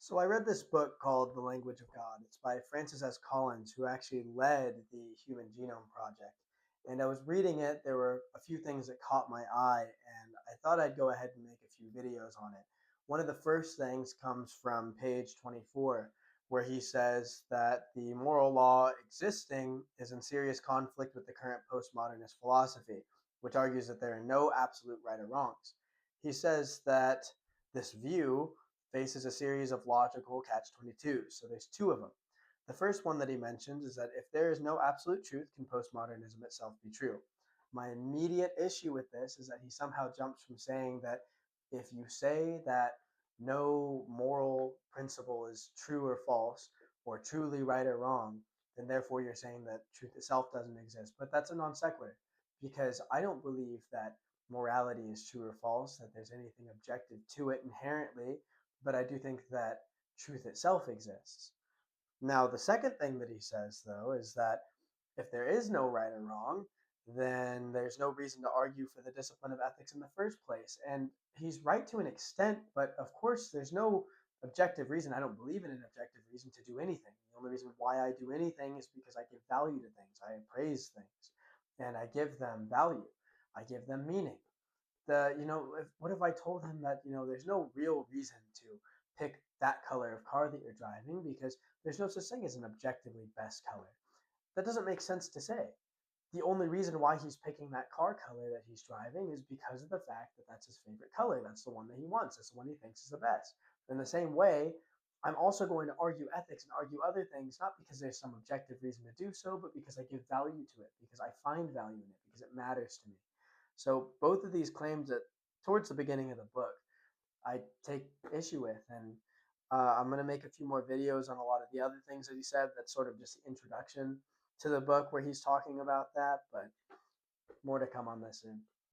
So I read this book called The Language of God. It's by Francis S. Collins, who actually led the Human Genome Project. And I was reading it, there were a few things that caught my eye, and I thought I'd go ahead and make a few videos on it. One of the first things comes from page 24, where he says that the moral law existing is in serious conflict with the current postmodernist philosophy, which argues that there are no absolute right or wrongs. He says that this view faces a series of logical catch-22s. So there's two of them. The first one that he mentions is that if there is no absolute truth, can postmodernism itself be true? My immediate issue with this is that he somehow jumps from saying that if you say that no moral principle is true or false, or truly right or wrong, then therefore you're saying that truth itself doesn't exist. But that's a non sequitur, because I don't believe that morality is true or false, that there's anything objective to it inherently, but I do think that truth itself exists. Now, the second thing that he says, though, is that if there is no right or wrong, then there's no reason to argue for the discipline of ethics in the first place. And he's right to an extent, but of course, there's no objective reason. I don't believe in an objective reason to do anything. The only reason why I do anything is because I give value to things, I appraise things, and I give them value, I give them meaning. What if I told him that there's no real reason to pick that color of car that you're driving because there's no such thing as an objectively best color? That doesn't make sense to say. The only reason why he's picking that car color that he's driving is because of the fact that that's his favorite color. That's the one that he wants. That's the one he thinks is the best. In the same way, I'm also going to argue ethics and argue other things, not because there's some objective reason to do so, but because I give value to it, because I find value in it, because it matters to me. So both of these claims that towards the beginning of the book, I take issue with, and I'm going to make a few more videos on a lot of the other things that he said. That's sort of just the introduction to the book where he's talking about that, but more to come on this soon.